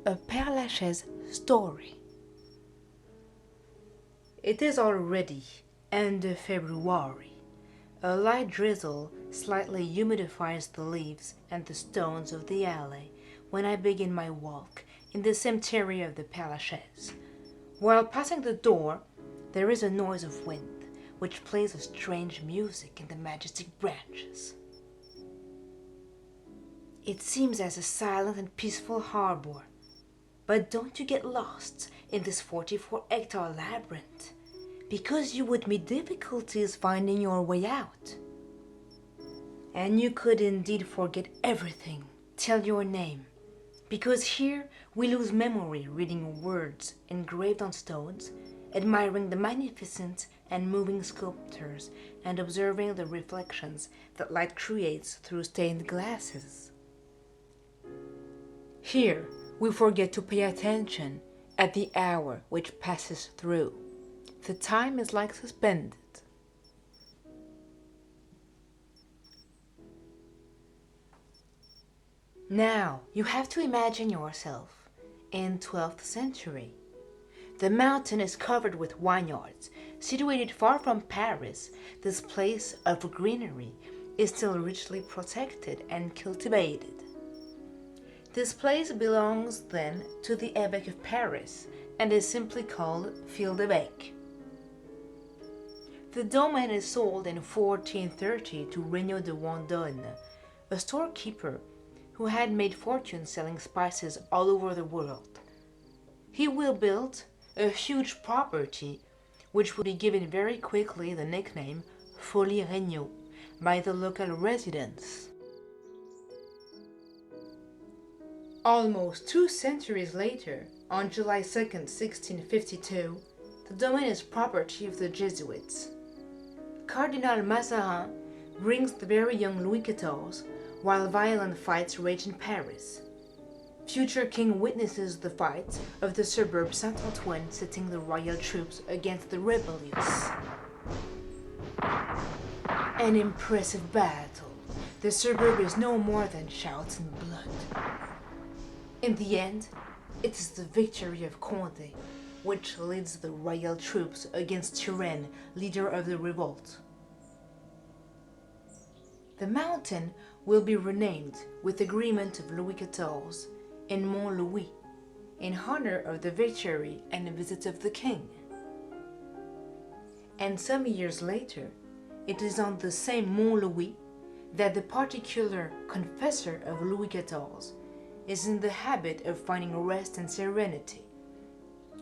a Pere Lachaise story. It is already end of February. A light drizzle slightly humidifies the leaves and the stones of the alley when I begin my walk in the cemetery of the Pere Lachaise. While passing the door, there is a noise of wind, which plays a strange music in the majestic branches. It seems as a silent and peaceful harbor, but don't you get lost in this 44-hectare labyrinth, because you would meet difficulties finding your way out. And you could indeed forget everything till your name, because here we lose memory reading words engraved on stones, admiring the magnificent and moving sculptures, and observing the reflections that light creates through stained glasses. Here we forget to pay attention at the hour which passes through. The time is like suspended. Now you have to imagine yourself in 12th century. The mountain is covered with vineyards. Situated far from Paris, this place of greenery is still richly protected and cultivated. This place belongs then to the évêque of Paris and is simply called Ville-d'Évêque. The domain is sold in 1430 to Regnault de Wandonne, a storekeeper who had made fortune selling spices all over the world. He will build a huge property which will be given very quickly the nickname Folie Regnault by the local residents. Almost 2 centuries later, on July 2nd, 1652, the domain is property of the Jesuits. Cardinal Mazarin brings the very young Louis XIV while violent fights rage in Paris. Future king witnesses the fight of the suburb Saint-Antoine setting the royal troops against the rebellious. An impressive battle. The suburb is no more than shouts and blood. In the end, it is the victory of Condé, which leads the royal troops against Turenne, leader of the revolt. The mountain will be renamed with agreement of Louis XIV in Mont Louis, in honor of the victory and visit of the king. And some years later, it is on the same Mont Louis that the particular confessor of Louis XIV is in the habit of finding rest and serenity.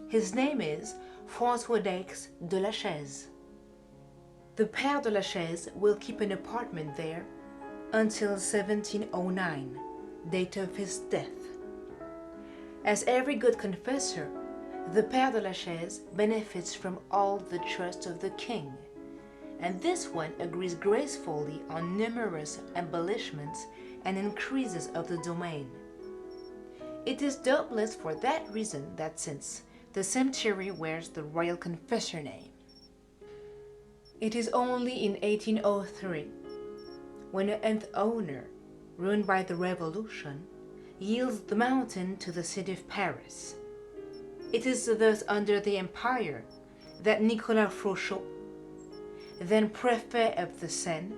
His name is François d'Aix de Lachaise. The Père de Lachaise will keep an apartment there until 1709, date of his death. As every good confessor, the Père de Lachaise benefits from all the trust of the king, and this one agrees gracefully on numerous embellishments and increases of the domain. It is doubtless for that reason that since the cemetery wears the royal confessor name. It is only in 1803, when an nth owner, ruined by the revolution, yields the mountain to the city of Paris. It is thus under the Empire that Nicolas Frochot, then Préfet of the Seine,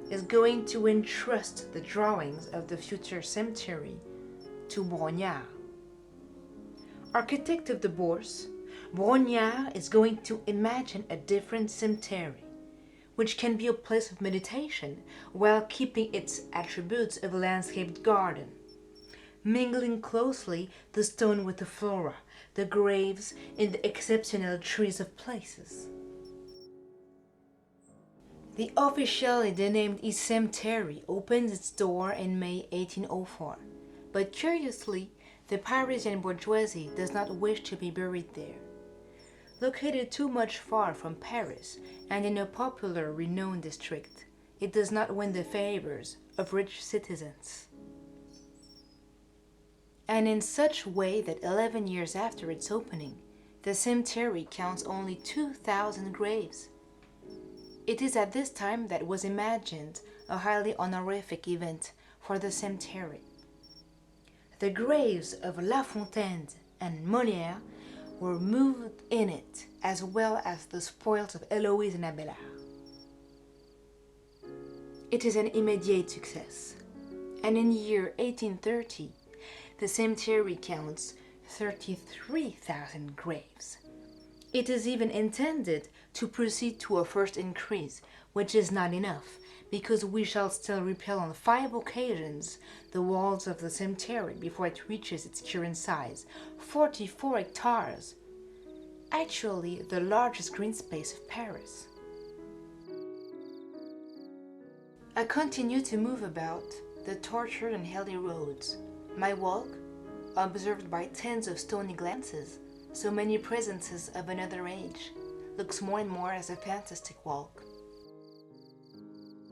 is going to entrust the drawings of the future cemetery to Brongniart. Architect of the Bourse, Brongniart is going to imagine a different cemetery, which can be a place of meditation while keeping its attributes of a landscaped garden, mingling closely the stone with the flora, the graves in the exceptional trees of places. The officially denamed East Cemetery opens its door in May 1804, but curiously, the Parisian bourgeoisie does not wish to be buried there. Located too much far from Paris and in a popular, renowned district, it does not win the favors of rich citizens. And in such way that 11 years after its opening, the cemetery counts only 2,000 graves. It is at this time that was imagined a highly honorific event for the cemetery. The graves of La Fontaine and Molière were moved in it, as well as the spoils of Héloïse and Abélard. It is an immediate success, and in the year 1830, the cemetery counts 33,000 graves. It is even intended to proceed to a first increase, which is not enough, because we shall still repeal on 5 occasions the walls of the cemetery before it reaches its current size, 44 hectares, actually the largest green space of Paris. I continue to move about the tortured and hilly roads. My walk, observed by tens of stony glances, so many presences of another age, looks more and more as a fantastic walk.